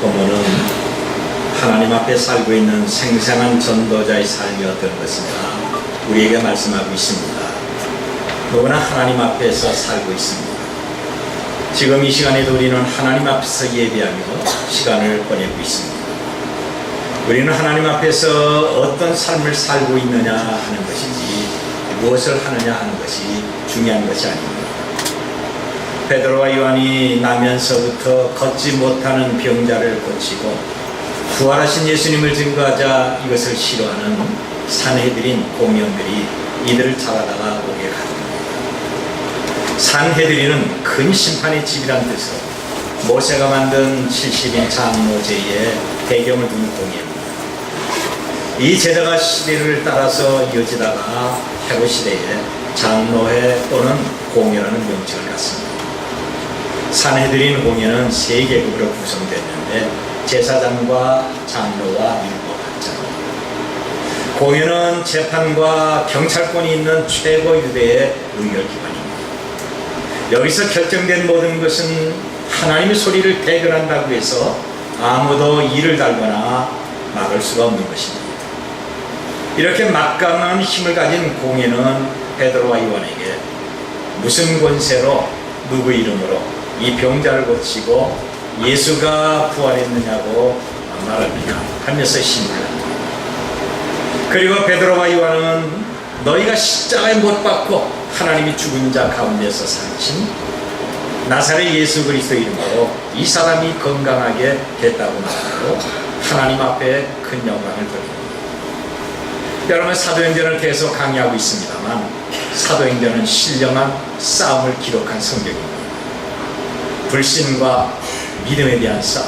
본문은 하나님 앞에 살고 있는 생생한 전도자의 삶이 어떤 것인가 우리에게 말씀하고 있습니다. 누구나 하나님 앞에서 살고 있습니다. 지금 이 시간에도 우리는 하나님 앞에서 예배하며 시간을 보내고 있습니다. 우리는 하나님 앞에서 어떤 삶을 살고 있느냐 하는 것이지 무엇을 하느냐 하는 것이 중요한 것이 아닙니다. 베드로와 요한이 나면서부터 걷지 못하는 병자를 고치고 부활하신 예수님을 증거하자 이것을 싫어하는 산헤드린 공의원들이 이들을 잡아다가 옥에 가둡니다. 산헤드린은 큰 심판의 집이란 뜻으로 모세가 만든 70인 장로제의 배경을 둔 공의입니다. 이 제자가 시대를 따라서 이어지다가 헤롯 시대에 장로회 또는 공회라는 명칭을 갖습니다. 산헤드린 공회는 세 계급으로 구성됐는데 제사장과 장로와 율법학자. 공회는 재판과 경찰권이 있는 최고 유대의 의결기관입니다. 여기서 결정된 모든 것은 하나님의 소리를 대변한다고 해서 아무도 이를 달거나 막을 수가 없는 것입니다. 이렇게 막강한 힘을 가진 공회는 베드로와 요한에게 무슨 권세로 누구 이름으로 이 병자를 고치고 예수가 부활했느냐고 말하느냐 하면서 힘을 합니다. 그리고 베드로와 요한은 너희가 십자가에 못 박고 하나님이 죽은 자 가운데서 살리신 나사렛 예수 그리스도 이름으로 이 사람이 건강하게 됐다고 말하고 하나님 앞에 큰 영광을 돌립니다. 여러분, 사도행전을 계속 강의하고 있습니다만 사도행전은 신령한 싸움을 기록한 성경입니다. 불신과 믿음에 대한 싸움,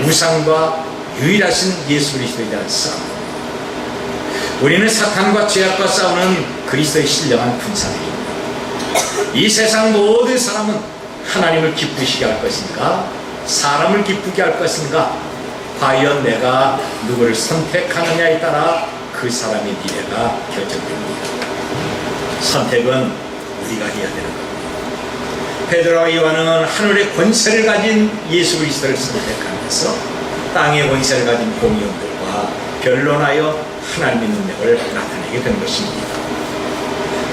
우상과 유일하신 예수 그리스도에 대한 싸움. 우리는 사탄과 죄악과 싸우는 그리스도의 신령한 군사들입니다. 이 세상 모든 사람은 하나님을 기쁘시게 할 것인가, 사람을 기쁘게 할 것인가, 과연 내가 누구를 선택하느냐에 따라 그 사람의 미래가 결정됩니다. 선택은 우리가 해야 되는 겁니다. 베드로와 요한은 하늘의 권세를 가진 예수 그리스도를 선택하면서 땅의 권세를 가진 공의원들과 변론하여 하나님의 능력을 나타내게 된 것입니다.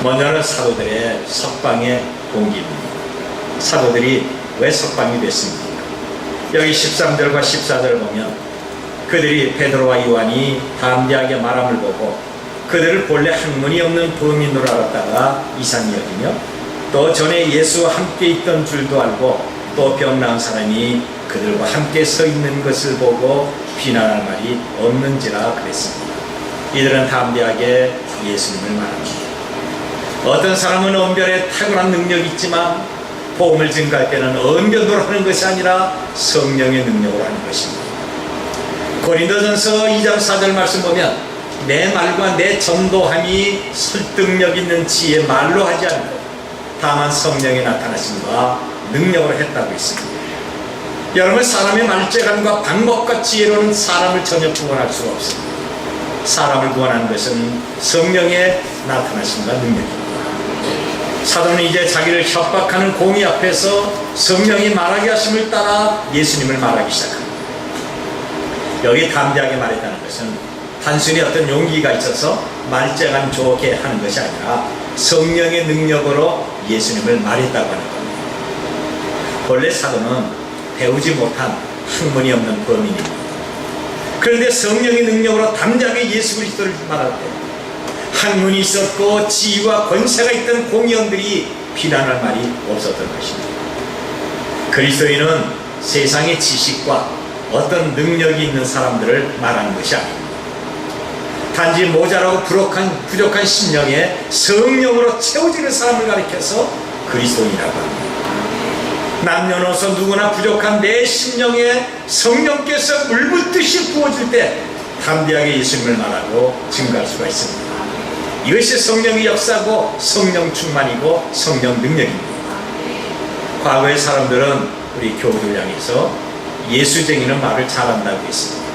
먼저는 사도들의 석방의 동기입니다. 사도들이 왜 석방이 됐습니까? 여기 13절과 14절 보면 그들이 베드로와 요한이 담대하게 말함을 보고 그들을 본래 학문이 없는 범인으로 알았다가 이상히 여기며 또 전에 예수와 함께 있던 줄도 알고 또 병 나은 사람이 그들과 함께 서 있는 것을 보고 비난할 말이 없는지라 그랬습니다. 이들은 담대하게 예수님을 말합니다. 어떤 사람은 언변에 탁월한 능력이 있지만 복음을 증거할 때는 언변으로 하는 것이 아니라 성령의 능력으로 하는 것입니다. 고린도전서 2장 4절 말씀 보면 내 말과 내 전도함이 설득력 있는 지혜 말로 하지 않고 다만 성령의 나타나심과 능력으로 했다고 했습니다. 여러분, 사람의 말재간과 방법과 지혜로는 사람을 전혀 구원할 수가 없습니다. 사람을 구원하는 것은 성령의 나타나심과 능력입니다. 사도는 이제 자기를 협박하는 공의 앞에서 성령이 말하게 하심을 따라 예수님을 말하기 시작합니다. 여기 담대하게 말했다는 것은 단순히 어떤 용기가 있어서 말재간 좋게 하는 것이 아니라 성령의 능력으로 예수님을 말했다고 하는 겁니다. 본래 사도는 배우지 못한 학문이 없는 범인입니다. 그런데 성령의 능력으로 담대하게 예수 그리스도를 말할 때 학문이 있었고 지위와 권세가 있던 공의원들이 비난할 말이 없었던 것입니다. 그리스도인은 세상의 지식과 어떤 능력이 있는 사람들을 말하는 것이 아닙니다. 단지 모자라고 부족한 심령에 성령으로 채워지는 사람을 가리켜서 그리스도인이라고 합니다. 남녀노소 누구나 부족한 내 심령에 성령께서 물붓듯이 부어줄 때 담대하게 예수님을 말하고 증거할 수가 있습니다. 이것이 성령의 역사고 성령 충만이고 성령 능력입니다. 과거의 사람들은 우리 교우들 향해서 예수쟁이는 말을 잘한다고 했습니다.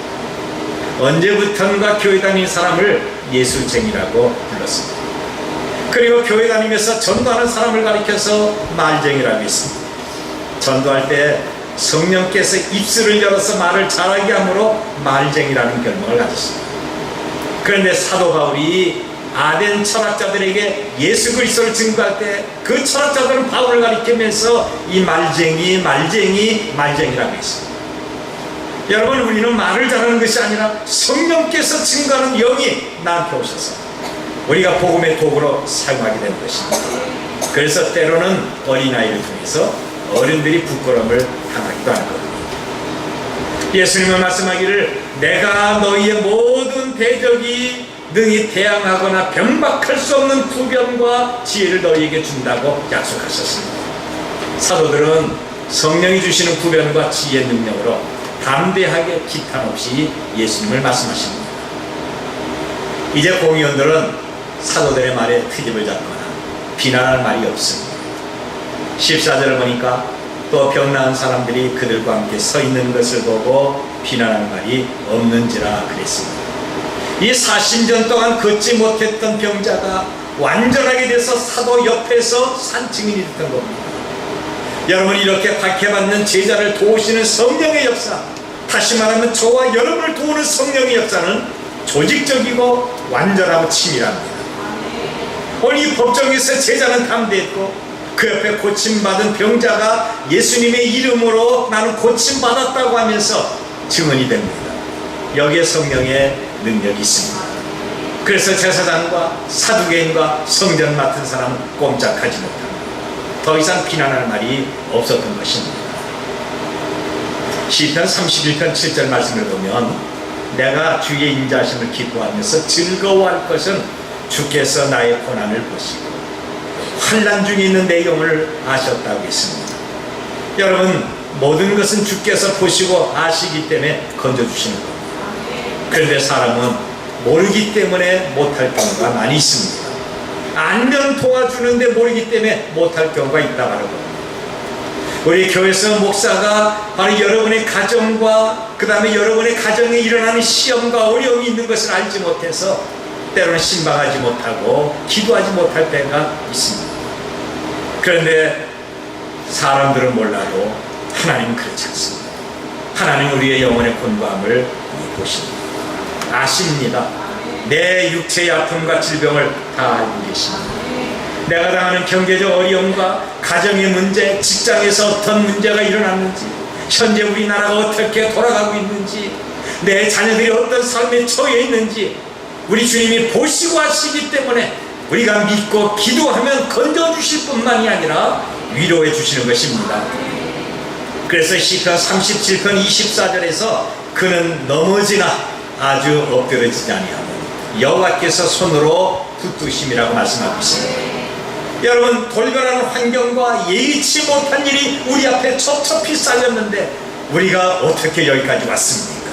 언제부턴가 교회 다니는 사람을 예수쟁이라고 불렀습니다. 그리고 교회 다니면서 전도하는 사람을 가리켜서 말쟁이라고 했습니다. 전도할 때 성령께서 입술을 열어서 말을 잘하게 함으로 말쟁이라는 별명을 가졌습니다. 그런데 사도 바울이 아덴 철학자들에게 예수 그리스도를 증거할 때 그 철학자들은 바울을 가리키면서 이 말쟁이라고 했습니다. 여러분, 우리는 말을 잘하는 것이 아니라 성령께서 증거하는 영이 나한테 오셔서 우리가 복음의 도구로 사용하게 되는 것입니다. 그래서 때로는 어린아이를 통해서 어른들이 부끄러움을 당하기도 하는 겁니다. 예수님은 말씀하기를 내가 너희의 모든 대적이 능히 대항하거나 변박할 수 없는 구변과 지혜를 너희에게 준다고 약속하셨습니다. 사도들은 성령이 주시는 구변과 지혜의 능력으로 담대하게 기탄 없이 예수님을 말씀하십니다. 이제 공의원들은 사도들의 말에 트집을 잡거나 비난할 말이 없습니다. 14절을 보니까 또 병 나은 사람들이 그들과 함께 서 있는 것을 보고 비난할 말이 없는지라 그랬습니다. 이 40년 동안 걷지 못했던 병자가 완전하게 돼서 사도 옆에서 산증인이 됐던 겁니다. 여러분, 이렇게 박해받는 제자를 도우시는 성령의 역사, 다시 말하면 저와 여러분을 도우는 성령의 역사는 조직적이고 완전하고 치밀합니다. 오늘 이 법정에서 제자는 담대했고 그 옆에 고침받은 병자가 예수님의 이름으로 나는 고침받았다고 하면서 증언이 됩니다. 여기에 성령의 능력이 있습니다. 그래서 제사장과 사두개인과 성전 맡은 사람은 꼼짝하지 못합니다. 더 이상 비난할 말이 없었던 것입니다. 시편 31편 7절 말씀을 보면 내가 주의 인자하심을 기뻐하면서 즐거워할 것은 주께서 나의 고난을 보시고 환난 중에 있는 내 영을 아셨다고 했습니다. 여러분, 모든 것은 주께서 보시고 아시기 때문에 건져주시는 겁니다. 그런데 사람은 모르기 때문에 못할 경우가 많이 있습니다. 알면 도와주는데 모르기 때문에 못할 경우가 있다고 하는 겁니다. 우리 교회에서 목사가 바로 여러분의 가정과 그 다음에 여러분의 가정에 일어나는 시험과 어려움이 있는 것을 알지 못해서 때로는 신방하지 못하고 기도하지 못할 때가 있습니다. 그런데 사람들은 몰라도 하나님은 그렇지 않습니다. 하나님은 우리의 영혼의 곤고함을 보십니다. 아십니다. 내 육체의 아픔과 질병을 다 알고 계십니다. 내가 당하는 경제적 어려움과 가정의 문제, 직장에서 어떤 문제가 일어났는지, 현재 우리나라가 어떻게 돌아가고 있는지, 내 자녀들이 어떤 삶에 처해 있는지 우리 주님이 보시고 하시기 때문에 우리가 믿고 기도하면 건져주실 뿐만이 아니라 위로해 주시는 것입니다. 그래서 시편 37편 24절에서 그는 넘어지나 아주 엎드러지지 아니하고 여호와께서 손으로 붙드심이라고 말씀하고 있습니다. 여러분, 돌변하는 환경과 예의치 못한 일이 우리 앞에 첩첩히 쌓였는데 우리가 어떻게 여기까지 왔습니까?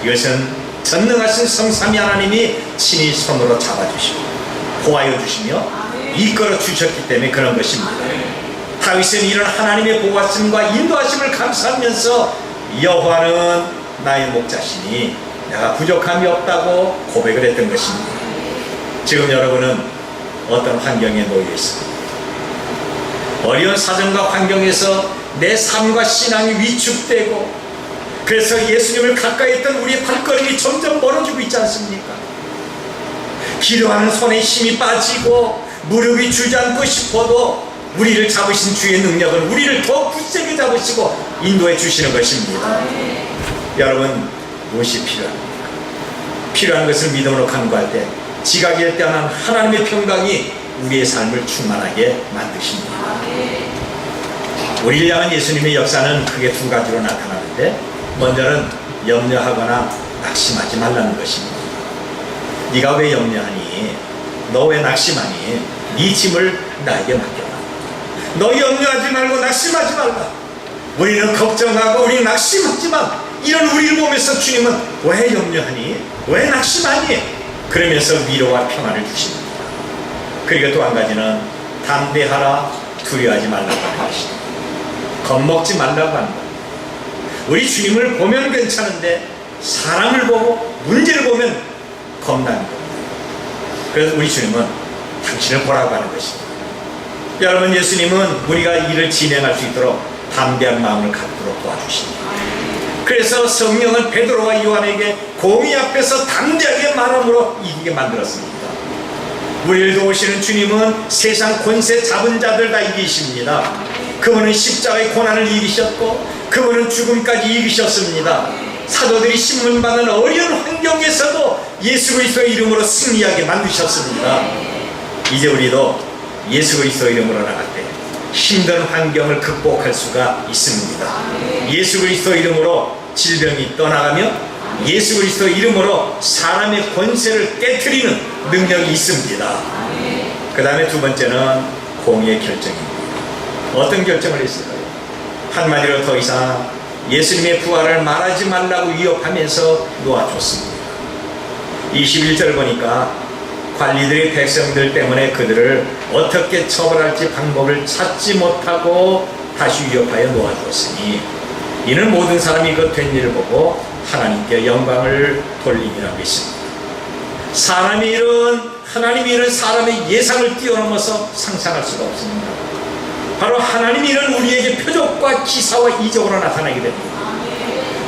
이것은 전능하신 성삼위 하나님이 친히 손으로 잡아주시고 보호하여 주시며 이끌어 주셨기 때문에 그런 것입니다. 다윗은 이런 하나님의 보호하심과 인도하심을 감사하면서 여호와는 나의 목자시니 내가 부족함이 없다고 고백을 했던 것입니다. 지금 여러분은 어떤 환경에 놓여 있습니다. 어려운 사정과 환경에서 내 삶과 신앙이 위축되고 그래서 예수님을 가까이 했던 우리의 발걸음이 점점 멀어지고 있지 않습니까? 기도하는 손에 힘이 빠지고 무릎이 주저앉고 싶어도 우리를 잡으신 주의 능력은 우리를 더 굳세게 잡으시고 인도해 주시는 것입니다. 여러분, 무엇이 필요합니까? 필요한 것을 믿음으로 간구할 때 지각일 때 하는 하나님의 평강이 우리의 삶을 충만하게 만드십니다. 우리를 향한 예수님의 역사는 크게 두 가지로 나타나는데 먼저는 염려하거나 낙심하지 말라는 것입니다. 네가 왜 염려하니? 너 왜 낙심하니? 네 짐을 나에게 맡겨라. 너 염려하지 말고 낙심하지 말라. 우리는 걱정하고 우리는 낙심하지만 이런 우리를 보면서 주님은 왜 염려하니? 왜 낙심하니? 그러면서 위로와 평안을 주십니다. 그리고 또 한 가지는 담대하라, 두려워하지 말라고 하는 것입니다. 겁먹지 말라고 하는 겁니다. 우리 주님을 보면 괜찮은데 사람을 보고 문제를 보면 겁나는 겁니다. 그래서 우리 주님은 당신을 보라고 하는 것입니다. 여러분, 예수님은 우리가 일을 진행할 수 있도록 담대한 마음을 갖도록 도와주십니다. 그래서 성령은 베드로와 요한에게 공의 앞에서 담대하게 말함으로 이기게 만들었습니다. 우리를 도우시는 주님은 세상 권세 잡은 자들 다 이기십니다. 그분은 십자가의 고난을 이기셨고 그분은 죽음까지 이기셨습니다. 사도들이 신문받는 어려운 환경에서도 예수 그리스도의 이름으로 승리하게 만드셨습니다. 이제 우리도 예수 그리스도의 이름으로 나갈 때 힘든 환경을 극복할 수가 있습니다. 예수 그리스도 이름으로 질병이 떠나가며 예수 그리스도 이름으로 사람의 권세를 깨트리는 능력이 있습니다. 그 다음에 두 번째는 공의의 결정입니다. 어떤 결정을 했을까요? 한마디로 더 이상 예수님의 부활을 말하지 말라고 위협하면서 놓아줬습니다. 21절 보니까 관리들이 백성들 때문에 그들을 어떻게 처벌할지 방법을 찾지 못하고 다시 위협하여 놓아주었으니 이는 모든 사람이 그 된 일을 보고 하나님께 영광을 돌리니라고 했습니다. 하나님의 일은 사람의 예상을 뛰어넘어서 상상할 수가 없습니다. 바로 하나님의 일은 우리에게 표적과 기사와 이적으로 나타나게 됩니다.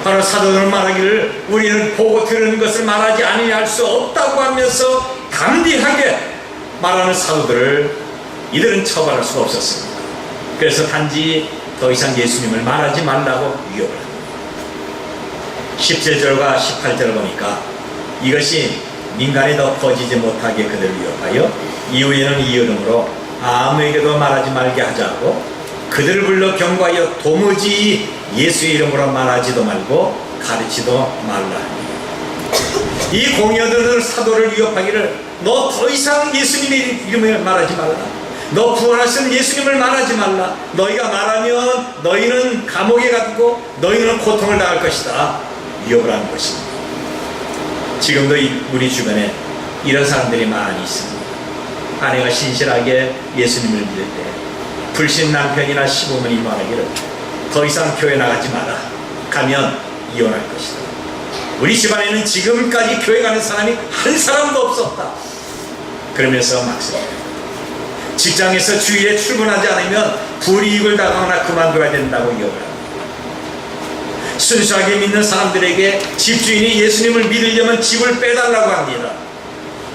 바로 사도들은 말하기를 우리는 보고 들은 것을 말하지 아니할 수 없다고 하면서 담대하게 말하는 사도들을 이들은 처벌할 수가 없었습니다. 그래서 단지 더 이상 예수님을 말하지 말라고 위협을 합니다. 17절과 18절을 보니까 이것이 민간에 더 퍼지지 못하게 그들을 위협하여 이후에는 이 이름으로 아무에게도 말하지 말게 하자고 그들을 불러 경고하여 도무지 예수의 이름으로 말하지도 말고 가르치도 말라 하니 이 공여들은 사도를 위협하기를 너 더 이상 예수님의 이름을 말하지 말라, 너 부활하신 예수님을 말하지 말라, 너희가 말하면 너희는 감옥에 가고 너희는 고통을 당할 것이다 위협을 하는 것입니다. 지금도 우리 주변에 이런 사람들이 많이 있습니다. 아내가 신실하게 예수님을 믿을 때 불신 남편이나 시부모님이 말하기를 더 이상 교회 나가지 마라, 가면 이혼할 것이다. 우리 집안에는 지금까지 교회 가는 사람이 한 사람도 없었다. 그러면서 막습니다. 직장에서 주일에 출근하지 않으면 불이익을 당하거나 그만둬야 된다고 위협을 합니다. 순수하게 믿는 사람들에게 집주인이 예수님을 믿으려면 집을 빼달라고 합니다.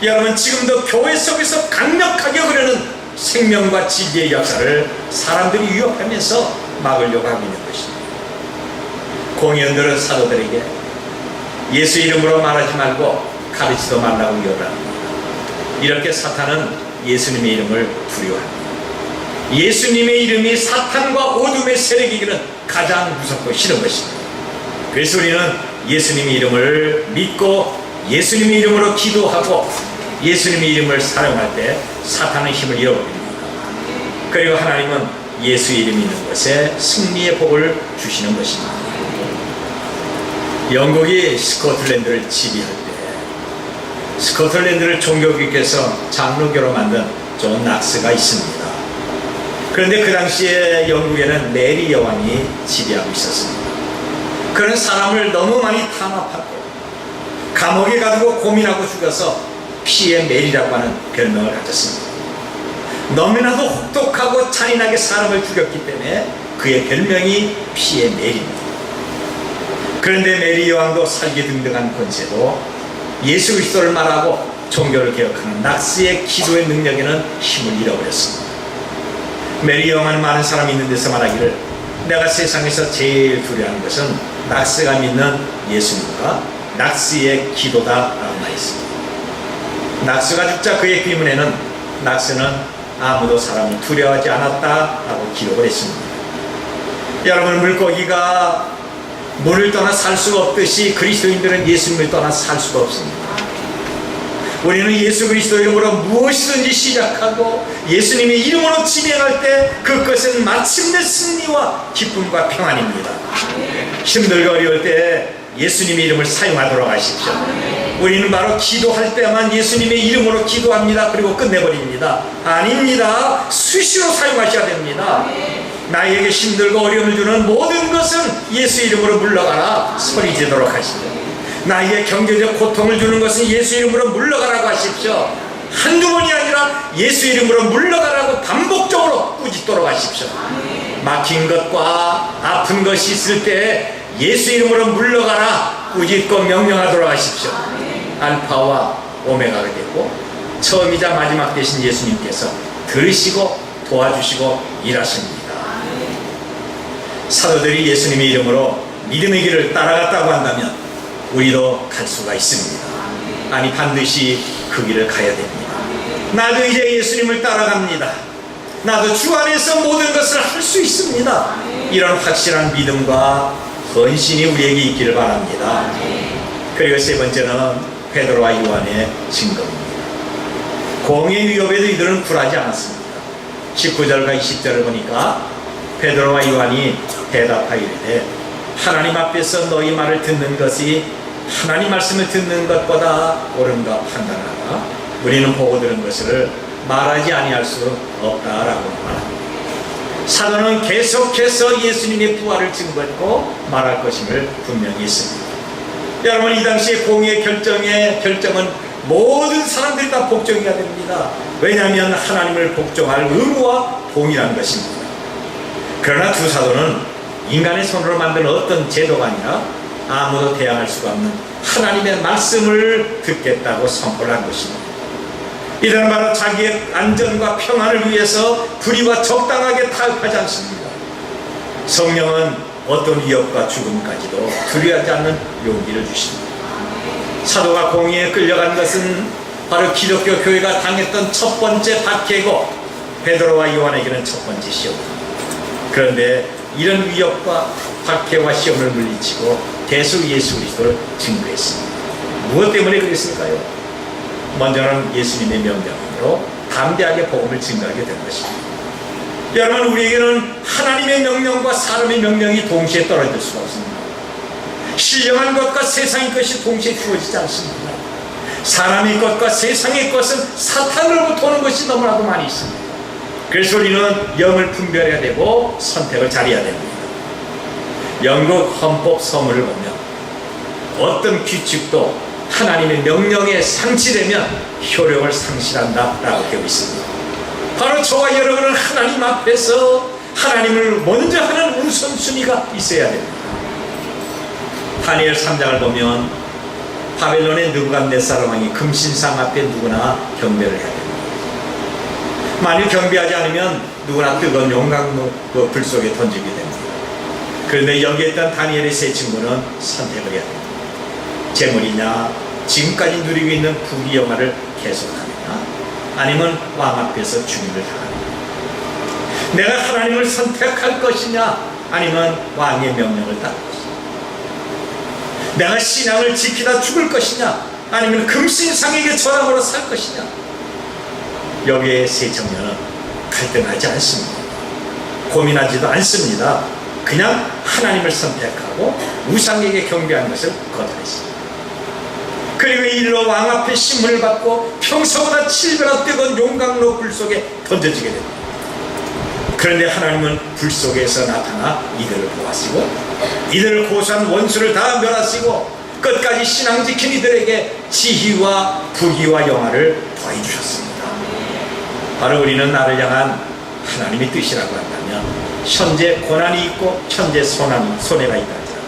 여러분, 지금도 교회 속에서 강력하게 흐르는 생명과 진리의 역사를 사람들이 위협하면서 막으려고 하고 있는 것입니다. 공의원들은 사도들에게 예수 이름으로 말하지 말고 가르치도 말라고 위협을 합니다. 이렇게 사탄은 예수님의 이름을 두려워합니다. 예수님의 이름이 사탄과 어둠의 세력이기는 가장 무섭고 싫은 것입니다. 그래서 우리는 예수님의 이름을 믿고 예수님의 이름으로 기도하고 예수님의 이름을 사용할 때 사탄의 힘을 잃어버립니다. 그리고 하나님은 예수의 이름이 있는 곳에 승리의 복을 주시는 것입니다. 영국이 스코틀랜드를 지배할 때 스코틀랜드를 종교교육에서 장로교로 만든 존 낙스가 있습니다. 그런데 그 당시에 영국에는 메리 여왕이 지배하고 있었습니다. 그는 사람을 너무 많이 탄압하고 감옥에 가두고 고민하고 죽여서 피의 메리라고 하는 별명을 가졌습니다. 너무나도 혹독하고 잔인하게 사람을 죽였기 때문에 그의 별명이 피의 메리입니다. 그런데 메리 여왕도 살기등등한 권세도 예수 그리스도를 말하고 종교를 개혁하는 낙스의 기도의 능력에는 힘을 잃어버렸습니다. 메리 여왕은 많은 사람이 있는 데서 말하기를 내가 세상에서 제일 두려워하는 것은 낙스가 믿는 예수님과 낙스의 기도다 라고 말했습니다. 낙스가 죽자 그의 비문에는 낙스는 아무도 사람을 두려워하지 않았다 라고 기록을 했습니다. 여러분, 물고기가 물을 떠나 살 수가 없듯이 그리스도인들은 예수님을 떠나 살 수가 없습니다. 우리는 예수 그리스도 이름으로 무엇이든지 시작하고 예수님의 이름으로 진행할 때 그것은 마침내 승리와 기쁨과 평안입니다. 힘들고 어려울 때 예수님의 이름을 사용하도록 하십시오. 우리는 바로 기도할 때만 예수님의 이름으로 기도합니다. 그리고 끝내버립니다. 아닙니다. 수시로 사용하셔야 됩니다. 나에게 힘들고 어려움을 주는 모든 것은 예수 이름으로 물러가라 소리지도록 하시죠. 나에게 경제적 고통을 주는 것은 예수 이름으로 물러가라고 하십시오. 한두 번이 아니라 예수 이름으로 물러가라고 반복적으로 꾸짖도록 하십시오. 막힌 것과 아픈 것이 있을 때 예수 이름으로 물러가라 꾸짖고 명령하도록 하십시오. 알파와 오메가가 되고 처음이자 마지막 되신 예수님께서 들으시고 도와주시고 일하십니다. 사도들이 예수님의 이름으로 믿음의 길을 따라갔다고 한다면 우리도 갈 수가 있습니다. 아니 반드시 그 길을 가야 됩니다. 나도 이제 예수님을 따라갑니다. 나도 주 안에서 모든 것을 할 수 있습니다. 이런 확실한 믿음과 헌신이 우리에게 있기를 바랍니다. 그리고 세 번째는 베드로와 요한의 증거입니다. 공의 위협에도 이들은 굴하지 않았습니다. 19절과 20절을 보니까 베드로와 요한이 대답하이르되 하나님 앞에서 너희 말을 듣는 것이 하나님 말씀을 듣는 것보다 옳은가 판단하라. 우리는 보고 들은 것을 말하지 아니할 수 없다라고 말합니다. 사도는 계속해서 예수님의 부활을 증거했고 말할 것임을 분명히 했습니다. 여러분, 이 당시에 공의의 결정은 모든 사람들이 다 복종해야 됩니다. 왜냐하면 하나님을 복종할 의무와 동일한 것입니다. 그러나 두 사도는 인간의 손으로 만든 어떤 제도가 아니라 아무도 대항할 수가 없는 하나님의 말씀을 듣겠다고 선포를 한 것입니다. 이들은 바로 자기의 안전과 평안을 위해서 불의와 적당하게 타협하지 않습니다. 성령은 어떤 위협과 죽음까지도 두려워하지 않는 용기를 주십니다. 사도가 공의에 끌려간 것은 바로 기독교 교회가 당했던 첫 번째 박해고 베드로와 요한에게는 첫 번째 시험입니다. 그런데 이런 위협과 박해와 시험을 물리치고 계속 예수 그리스도를 증거했습니다. 무엇 때문에 그랬을까요? 먼저는 예수님의 명령으로 담대하게 복음을 증거하게 된 것입니다. 여러분, 우리에게는 하나님의 명령과 사람의 명령이 동시에 떨어질 수가 없습니다. 신령한 것과 세상의 것이 동시에 주어지지 않습니다. 사람의 것과 세상의 것은 사탄으로부터 오는 것이 너무나도 많이 있습니다. 그래서 우리는 영을 분별해야 되고 선택을 잘해야 됩니다. 영국 헌법 서문을 보면 어떤 규칙도 하나님의 명령에 상실되면 효력을 상실한다 라고 되어 있습니다. 바로 저와 여러분은 하나님 앞에서 하나님을 먼저 하는 우선순위가 있어야 됩니다. 다니엘 3장을 보면 바벨론의 느부갓네살 왕이 금신상 앞에 누구나 경배를 해야 됩니다. 만일 경배하지 않으면 누구나 뜨거운 용광로 불 속에 던지게 됩니다. 그런데 여기에 있던 다니엘의 세 친구는 선택을 해야 됩니다. 재물이냐, 지금까지 누리고 있는 부귀 영화를 계속하느냐, 아니면 왕 앞에서 죽임을 당하느냐. 내가 하나님을 선택할 것이냐, 아니면 왕의 명령을 따를 것이냐. 내가 신앙을 지키다 죽을 것이냐, 아니면 금신상에게 절함으로 살 것이냐. 여기에 세 청년은 갈등하지 않습니다. 고민하지도 않습니다. 그냥 하나님을 선택하고 우상에게 경배한 것을 거절했습니다. 그리고 이리로 왕 앞에 신문을 받고 평소보다 7배나 뜨거운 용광로 불 속에 던져지게 됩니다. 그런데 하나님은 불 속에서 나타나 이들을 보았시고 이들을 고소한 원수를 다 멸하시고 끝까지 신앙 지킨 이들에게 지희와 부귀와 영화를 더해주셨습니다. 바로 우리는 나를 향한 하나님의 뜻이라고 한다면 현재 고난이 있고 현재 손해가 있다 할지라도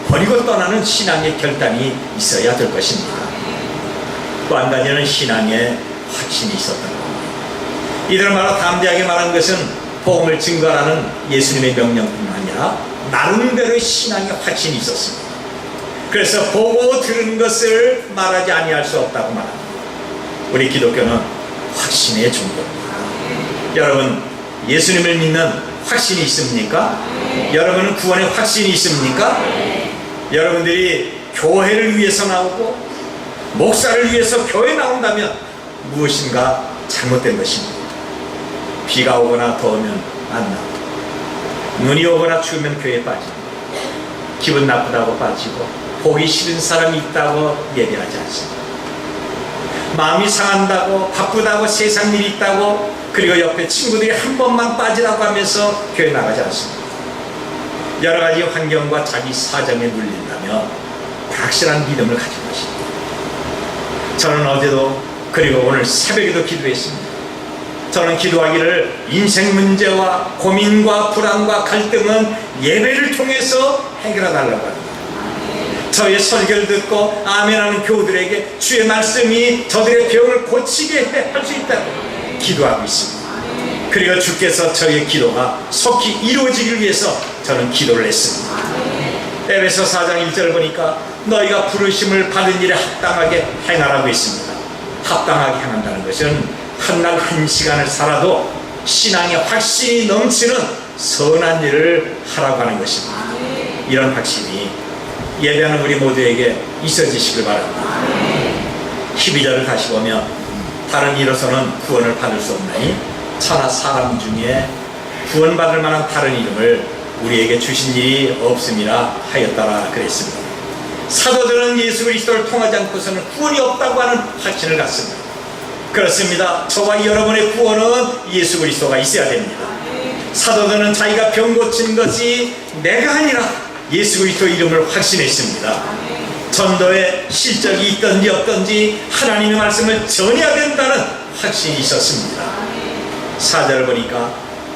버리고 떠나는 신앙의 결단이 있어야 될 것입니다. 또 한 가지는 신앙의 확신이 있었던 겁니다. 이들은 바로 담대하게 말한 것은 복음을 증거하라는 예수님의 명령뿐만 아니라 나름대로의 신앙의 확신이 있었습니다. 그래서 보고 들은 것을 말하지 아니할 수 없다고 말합니다. 우리 기독교는 확신의 종교입니다. 여러분, 예수님을 믿는 확신이 있습니까? 여러분은 구원의 확신이 있습니까? 여러분들이 교회를 위해서 나오고 목사를 위해서 교회 나온다면 무엇인가 잘못된 것입니다. 비가 오거나 더우면 안 나오고 눈이 오거나 추우면 교회에 빠지고 기분 나쁘다고 빠지고 보기 싫은 사람이 있다고 예배하지 않습니다. 마음이 상한다고 바쁘다고 세상 일이 있다고 그리고 옆에 친구들이 한 번만 빠지라고 하면서 교회 나가지 않습니다. 여러 가지 환경과 자기 사정에 눌린다면 확실한 믿음을 가진 것입니다. 저는 어제도 그리고 오늘 새벽에도 기도했습니다. 저는 기도하기를 인생 문제와 고민과 불안과 갈등은 예배를 통해서 해결해달라고 합니다. 저의 설교를 듣고 아멘하는 교우들에게 주의 말씀이 저들의 병을 고치게 할 수 있다고 기도하고 있습니다. 그리고 주께서 저의 기도가 속히 이루어지기를 위해서 저는 기도를 했습니다. 에베소 4장 1절 보니까 너희가 부르심을 받은 일에 합당하게 행하라고 했습니다. 합당하게 행한다는 것은 한날 한 시간을 살아도 신앙의 확신이 넘치는 선한 일을 하라고 하는 것입니다. 이런 확신이 예배하는 우리 모두에게 있어지시길 바랍니다. 12절을 다시 보면 다른 이로서는 구원을 받을 수 없나니 천하 사람 중에 구원받을 만한 다른 이름을 우리에게 주신 일이 없음이라 하였다라 그랬습니다. 사도들은 예수 그리스도를 통하지 않고서는 구원이 없다고 하는 확신을 갖습니다. 그렇습니다. 저와 여러분의 구원은 예수 그리스도가 있어야 됩니다. 사도들은 자기가 병 고친 것이 내가 아니라 예수 그리스도 이름을 확신했습니다. 전도에 실적이 있든지 없든지 하나님의 말씀을 전해야 된다는 확신이 있었습니다. 4절을 보니까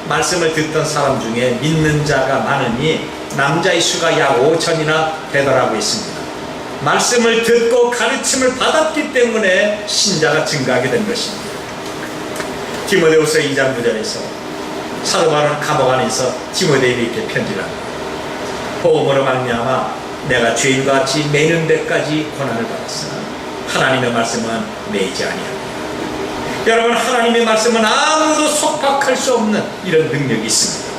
말씀을 듣던 사람 중에 믿는 자가 많으니 남자의 수가 약 5천이나 되더라고 했습니다. 말씀을 듣고 가르침을 받았기 때문에 신자가 증가하게 된 것입니다. 디모데후서 2장 9절에서 사도 바울은 감옥 안에서 디모데에게 이렇게 편지를 합니다. 복음으로 말미암아 내가 죄인과 같이 매는 데까지 고난을 받았으나 하나님의 말씀은 매이지 아니합니다. 여러분, 하나님의 말씀은 아무도 속박할 수 없는 이런 능력이 있습니다.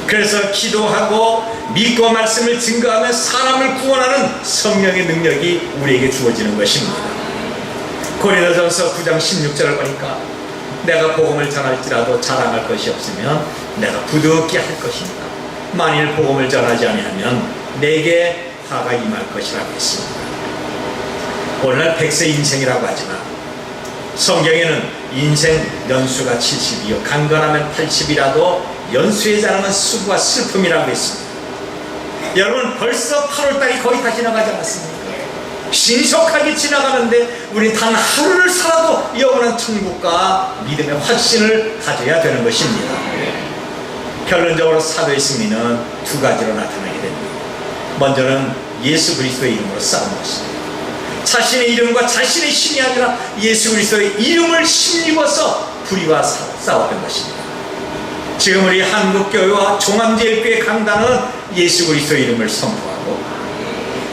그래서 기도하고 믿고 말씀을 증거하며 사람을 구원하는 성령의 능력이 우리에게 주어지는 것입니다. 고린도전서 9장 16절을 보니까 내가 복음을 전할지라도 자랑할 것이 없으면 내가 부득이 할 것입니다. 만일 복음을 전하지 아니하면 내게 화가 임할 것이라고 했습니다. 오늘날 100세 인생이라고 하지만 성경에는 인생 연수가 70이요 강건하면 80이라도 연수의 자랑은 수고와 슬픔이라고 했습니다. 여러분, 벌써 8월달이 거의 다 지나가지 않았습니까? 신속하게 지나가는데 우리 단 하루를 살아도 영원한 천국과 믿음의 확신을 가져야 되는 것입니다. 결론적으로 사도의 승리는 두 가지로 나타나게 됩니다. 먼저는 예수 그리스도의 이름으로 싸우는 것입니다. 자신의 이름과 자신의 신이 아니라 예수 그리스도의 이름을 힘입어서 불의와 싸웠던 것입니다. 지금 우리 한국교회와 종암제일교회 강단은 예수 그리스도의 이름을 선포하고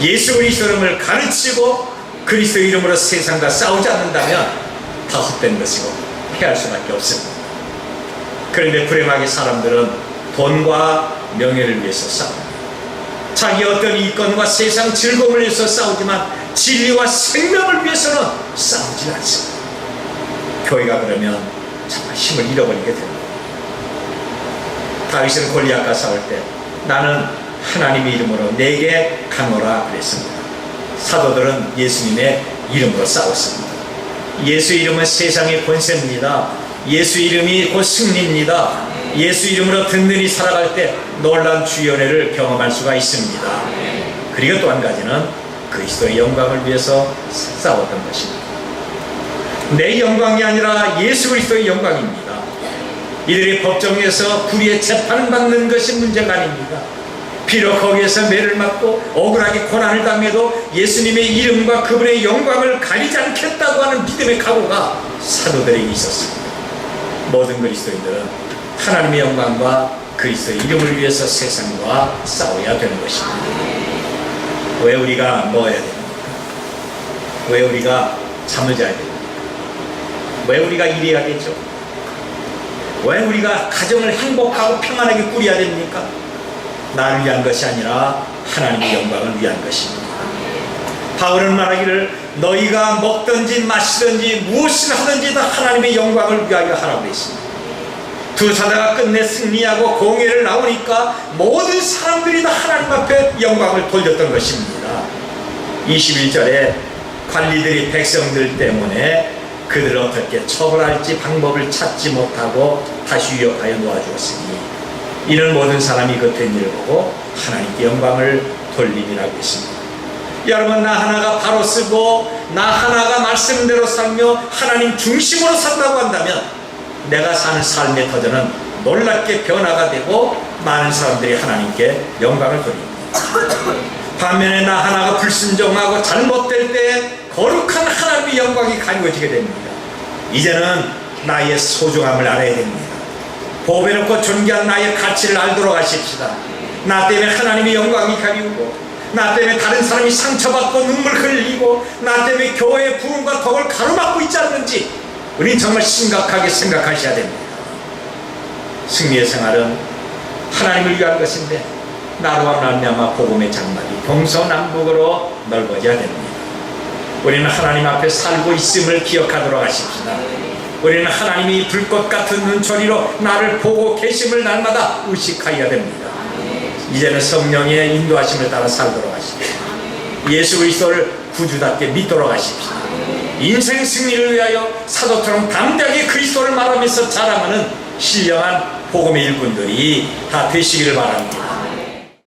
예수 그리스도 이름을 가르치고 그리스도 이름으로 세상과 싸우지 않는다면 다 헛된 것이고 패할 수밖에 없습니다. 그런데 불행하게 사람들은 돈과 명예를 위해서 싸웁니다. 자기 어떤 이권과 세상 즐거움을 위해서 싸우지만 진리와 생명을 위해서는 싸우지 않습니다. 교회가 그러면 정말 힘을 잃어버리게 됩니다. 다윗은 골리앗과 싸울 때 나는 하나님의 이름으로 내게 강호라 그랬습니다. 사도들은 예수님의 이름으로 싸웠습니다. 예수 이름은 세상의 권세입니다. 예수 이름이 곧 승리입니다. 예수 이름으로 든든히 살아갈 때 놀라운 주연회를 경험할 수가 있습니다. 그리고 또 한 가지는 그리스도의 영광을 위해서 싸웠던 것입니다. 내 영광이 아니라 예수 그리스도의 영광입니다. 이들이 법정에서 불의의 재판을 받는 것이 문제가 아닙니다. 비록 거기에서 매를 맞고 억울하게 고난을 당해도 예수님의 이름과 그분의 영광을 가리지 않겠다고 하는 믿음의 각오가 사도들에게 있었습니다. 모든 그리스도인들은 하나님의 영광과 그리스도의 이름을 위해서 세상과 싸워야 되는 것입니다. 왜 우리가 먹어야 됩니까? 왜 우리가 잠을 자야 됩니까? 왜 우리가 일해야겠죠? 왜 우리가 가정을 행복하고 평안하게 꾸려야 됩니까? 나를 위한 것이 아니라 하나님의 영광을 위한 것입니다. 바울은 말하기를 너희가 먹든지 마시든지 무엇을 하든지 다 하나님의 영광을 위하여 하라고 했습니다. 두 사자가 끝내 승리하고 공회를 나오니까 모든 사람들이 다 하나님 앞에 영광을 돌렸던 것입니다. 21절에 관리들이 백성들 때문에 그들을 어떻게 처벌할지 방법을 찾지 못하고 다시 유혹하여 놓아주었으니 이는 모든 사람이 그 된 일을 보고 하나님께 영광을 돌림이라고 했습니다. 여러분, 나 하나가 바로 쓰고 나 하나가 말씀대로 살며 하나님 중심으로 산다고 한다면 내가 사는 삶의 터전은 놀랍게 변화가 되고 많은 사람들이 하나님께 영광을 돌립니다. 반면에 나 하나가 불순종하고 잘못될 때 거룩한 하나님의 영광이 가리워지게 됩니다. 이제는 나의 소중함을 알아야 됩니다. 보배롭고 존귀한 나의 가치를 알도록 하십시다. 나 때문에 하나님의 영광이 가리우고, 나 때문에 다른 사람이 상처받고 눈물 흘리고, 나 때문에 교회의 부흥과 덕을 가로막고 있지 않는지 우리는 정말 심각하게 생각하셔야 됩니다. 승리의 생활은 하나님을 위한 것인데 나로와 말미암아 복음의 장막이 동서남북으로 넓어져야 됩니다. 우리는 하나님 앞에 살고 있음을 기억하도록 하십시다. 우리는 하나님이 불꽃 같은 눈초리로 나를 보고 계심을 날마다 의식하여야 됩니다. 이제는 성령의 인도하심을 따라 살도록 하십시다. 예수 그리스도를 구주답게 믿도록 하십시다. 인생 승리를 위하여 사도처럼 담대하게 그리스도를 말하면서 자랑하는 신령한 복음의 일꾼들이 다 되시기를 바랍니다.